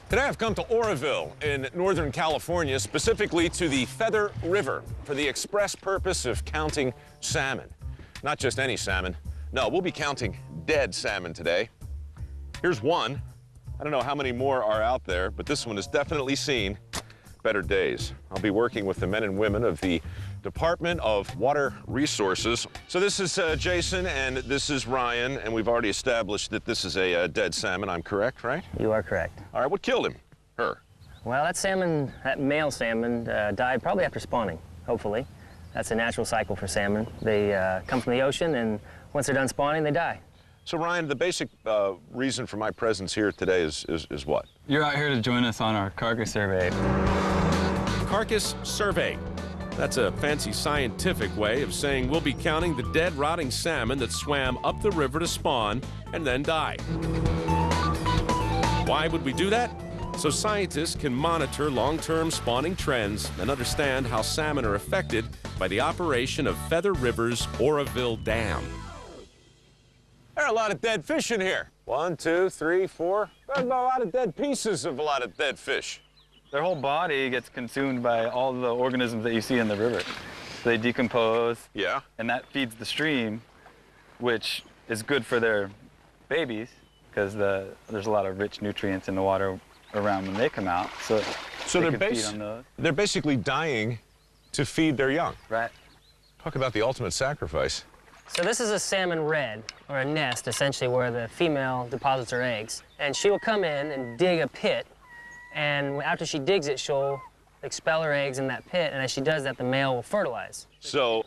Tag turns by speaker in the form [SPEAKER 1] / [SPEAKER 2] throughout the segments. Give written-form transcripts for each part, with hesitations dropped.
[SPEAKER 1] Today I've come to Oroville in Northern California, specifically to the Feather River, for the express purpose of counting salmon. Not just any salmon. No, we'll be counting dead salmon today. Here's one. I don't know how many more are out there, but this one has definitely seen better days. I'll be working with the men and women of the Department of Water Resources. So this is Jason and this is Ryan, and we've already established that this is a dead salmon. I'm correct, right?
[SPEAKER 2] You are correct.
[SPEAKER 1] All right, what killed him? Her?
[SPEAKER 2] Well, that salmon, that male salmon, died probably after spawning, hopefully. That's a natural cycle for salmon. They come from the ocean, and once they're done spawning, they die.
[SPEAKER 1] So Ryan, the basic reason for my presence here today is what?
[SPEAKER 3] You're out here to join us on our carcass survey.
[SPEAKER 4] Carcass survey. That's a fancy scientific way of saying we'll be counting the dead, rotting salmon that swam up the river to spawn and then die. Why would we do that? So scientists can monitor long-term spawning trends and understand how salmon are affected by the operation of Feather River's Oroville Dam.
[SPEAKER 1] There are a lot of dead fish in here. 1, 2, 3, 4. There's a lot of dead pieces of a lot of dead fish.
[SPEAKER 3] Their whole body gets consumed by all the organisms that you see in the river. They decompose.
[SPEAKER 1] Yeah.
[SPEAKER 3] And that feeds the stream, which is good for their babies, because there's a lot of rich nutrients in the water around when they come out. So they can feed on those.
[SPEAKER 1] They're basically dying to feed their young.
[SPEAKER 3] Right.
[SPEAKER 1] Talk about the ultimate sacrifice.
[SPEAKER 2] So this is a salmon redd, or a nest, essentially, where the female deposits her eggs. And she will come in and dig a pit, and after she digs it, she'll expel her eggs in that pit, and as she does that, the male will fertilize.
[SPEAKER 1] So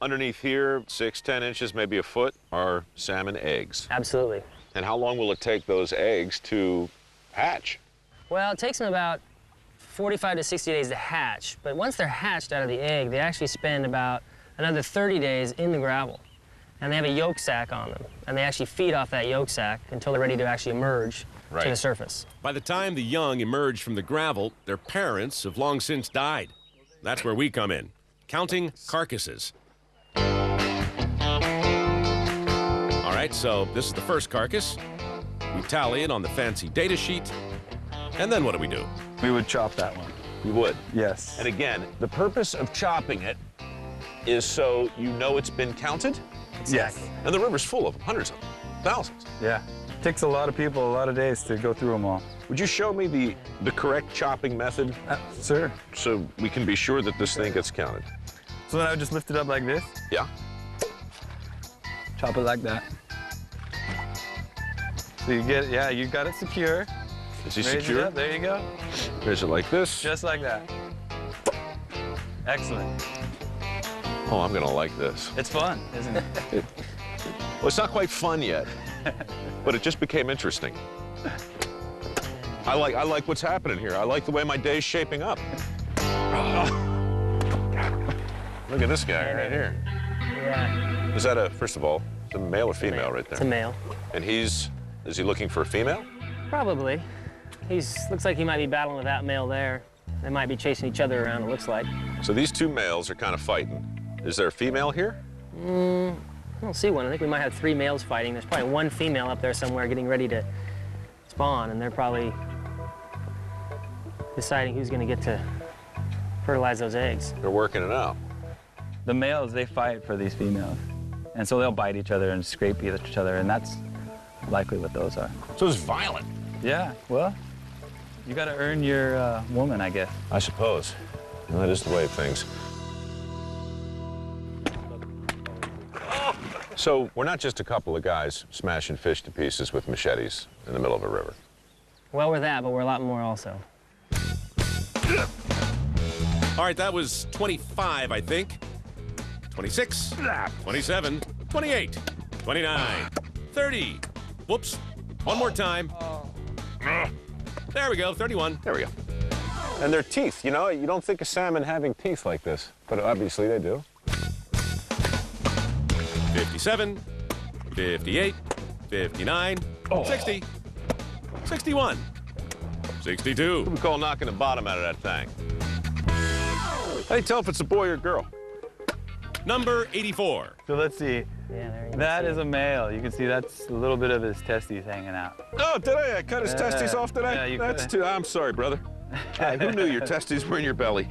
[SPEAKER 1] underneath here, 6, 10 inches, maybe a foot, are salmon eggs.
[SPEAKER 2] Absolutely.
[SPEAKER 1] And how long will it take those eggs to hatch?
[SPEAKER 2] Well, it takes them about 45 to 60 days to hatch, but once they're hatched out of the egg, they actually spend about another 30 days in the gravel. And they have a yolk sac on them, and they actually feed off that yolk sac until they're ready to actually emerge to the surface.
[SPEAKER 4] By the time the young emerge from the gravel, their parents have long since died. That's where we come in, counting carcasses. All right, so this is the first carcass. We tally it on the fancy data sheet. And then what do?
[SPEAKER 3] We would chop that one.
[SPEAKER 1] You would?
[SPEAKER 3] Yes.
[SPEAKER 1] And again, the purpose of chopping it is so you know it's been counted?
[SPEAKER 3] Yes.
[SPEAKER 1] And the river's full of them, hundreds of them, thousands.
[SPEAKER 3] Yeah. Takes a lot of people a lot of days to go through them all.
[SPEAKER 1] Would you show me the correct chopping method?
[SPEAKER 3] Sure.
[SPEAKER 1] So we can be sure that this thing gets counted.
[SPEAKER 3] So then I would just lift it up like this.
[SPEAKER 1] Yeah.
[SPEAKER 3] Chop it like that. So you get, yeah, you got it secure.
[SPEAKER 1] Is he
[SPEAKER 3] Raise
[SPEAKER 1] secure?
[SPEAKER 3] it up, there you go.
[SPEAKER 1] Raise it like this.
[SPEAKER 3] Just like that. Excellent.
[SPEAKER 1] Oh, I'm gonna like this.
[SPEAKER 3] It's fun, isn't it?
[SPEAKER 1] Well, it's not quite fun yet, but it just became interesting. I like what's happening here. I like the way my day's shaping up. Look at this guy right here.
[SPEAKER 2] Yeah.
[SPEAKER 1] Is that first of all, it's a male or female right there?
[SPEAKER 2] It's a male.
[SPEAKER 1] And is he looking for a female?
[SPEAKER 2] Probably. Looks like he might be battling with that male there. They might be chasing each other around, it looks like.
[SPEAKER 1] So these two males are kind of fighting. Is there a female here?
[SPEAKER 2] I don't see one. I think we might have 3 males fighting. There's probably 1 female up there somewhere getting ready to spawn, and they're probably deciding who's going to get to fertilize those eggs.
[SPEAKER 1] They're working it out.
[SPEAKER 3] The males, they fight for these females. And so they'll bite each other and scrape each other, and that's likely what those are.
[SPEAKER 1] So it's violent.
[SPEAKER 3] Yeah, well, you got to earn your woman, I guess.
[SPEAKER 1] I suppose. Well, that is the way of things. So we're not just a couple of guys smashing fish to pieces with machetes in the middle of a river.
[SPEAKER 2] Well, we're that, but we're a lot more also.
[SPEAKER 4] All right, that was 25, I think. 26, 27, 28, 29, 30. Whoops. One more time. There we go, 31.
[SPEAKER 1] There we go. And their teeth, you know, you don't think of salmon having teeth like this, but obviously they do.
[SPEAKER 4] 57, 58, 59, 60, 61, 62.
[SPEAKER 1] What do we call knocking the bottom out of that thing? How do you tell if it's a boy or a girl?
[SPEAKER 4] Number 84.
[SPEAKER 3] So let's see.
[SPEAKER 2] Yeah, there you go.
[SPEAKER 3] That is a male. You can see that's a little bit of his testes hanging out.
[SPEAKER 1] Oh, did I? I cut his testes off today?
[SPEAKER 3] Yeah, you
[SPEAKER 1] That's
[SPEAKER 3] could.
[SPEAKER 1] too. I'm sorry, brother. Who knew your testes were in your belly?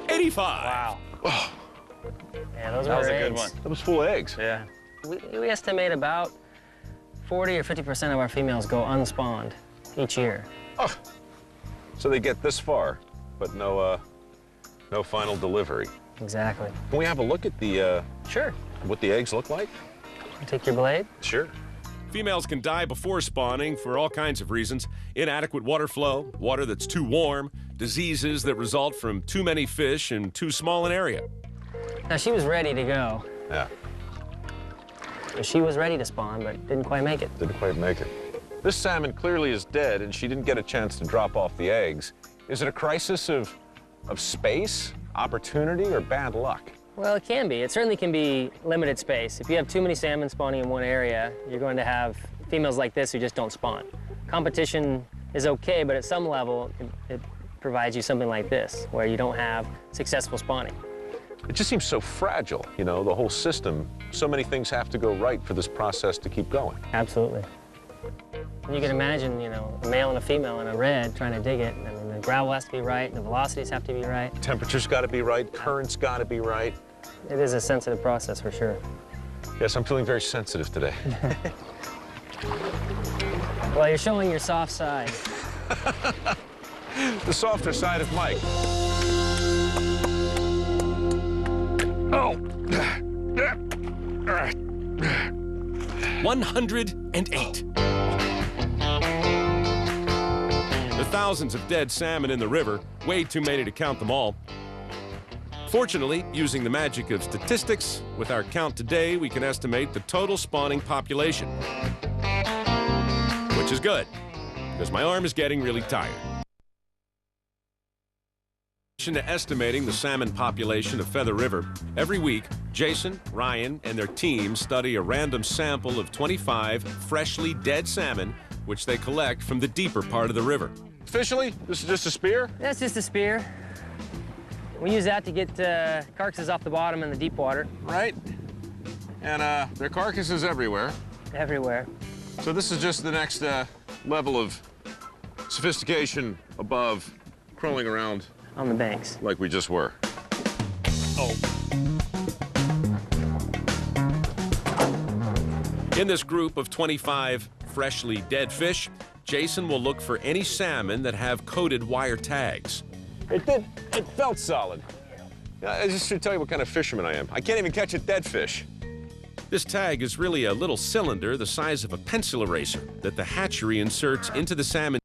[SPEAKER 4] 85.
[SPEAKER 3] Wow.
[SPEAKER 1] Oh,
[SPEAKER 2] Yeah, those
[SPEAKER 3] That
[SPEAKER 2] were
[SPEAKER 3] was a
[SPEAKER 2] eggs.
[SPEAKER 3] good one.
[SPEAKER 1] that was full of eggs.
[SPEAKER 3] Yeah.
[SPEAKER 2] We estimate about 40 or 50% of our females go unspawned each year.
[SPEAKER 1] Oh, so they get this far, but no final delivery.
[SPEAKER 2] Exactly.
[SPEAKER 1] Can we have a look at the
[SPEAKER 2] Sure.
[SPEAKER 1] what the eggs look like?
[SPEAKER 2] Take your blade.
[SPEAKER 1] Sure.
[SPEAKER 4] Females can die before spawning for all kinds of reasons. Inadequate water flow, water that's too warm, diseases that result from too many fish in too small an area.
[SPEAKER 2] Now, she was ready to go.
[SPEAKER 1] Yeah,
[SPEAKER 2] She was ready to spawn, but didn't quite make it.
[SPEAKER 1] didn't quite make it. This salmon clearly is dead, and she didn't get a chance to drop off the eggs. Is it a crisis of space, opportunity, or bad luck?
[SPEAKER 2] Well, it can be. It certainly can be limited space. If you have too many salmon spawning in one area, you're going to have females like this who just don't spawn. Competition is okay, but at some level, it provides you something like this, where you don't have successful spawning.
[SPEAKER 1] It just seems so fragile, you know, the whole system. So many things have to go right for this process to keep going.
[SPEAKER 2] Absolutely. And you can imagine, you know, a male and a female in a red trying to dig it. I mean, the gravel has to be right, the velocities have to be right.
[SPEAKER 1] Temperature's got to be right, current's got to be right.
[SPEAKER 2] It is a sensitive process for sure.
[SPEAKER 1] Yes, I'm feeling very sensitive today.
[SPEAKER 2] Well, you're showing your soft side.
[SPEAKER 1] The softer side of Mike. Oh.
[SPEAKER 4] 108. The thousands of dead salmon in the river, way too many to count them all. Fortunately, using the magic of statistics, with our count today, we can estimate the total spawning population. Which is good, because my arm is getting really tired. In addition to estimating the salmon population of Feather River, every week, Jason, Ryan, and their team study a random sample of 25 freshly dead salmon, which they collect from the deeper part of the river.
[SPEAKER 1] Officially, this is just a spear?
[SPEAKER 2] That's just a spear. We use that to get carcasses off the bottom in the deep water.
[SPEAKER 1] Right. And there are carcasses everywhere.
[SPEAKER 2] Everywhere.
[SPEAKER 1] So this is just the next level of sophistication above crawling around
[SPEAKER 2] On the banks.
[SPEAKER 1] like we just were. Oh.
[SPEAKER 4] In this group of 25 freshly dead fish, Jason will look for any salmon that have coded wire tags.
[SPEAKER 1] It felt solid. I just should tell you what kind of fisherman I am. I can't even catch a dead fish.
[SPEAKER 4] This tag is really a little cylinder the size of a pencil eraser that the hatchery inserts into the salmon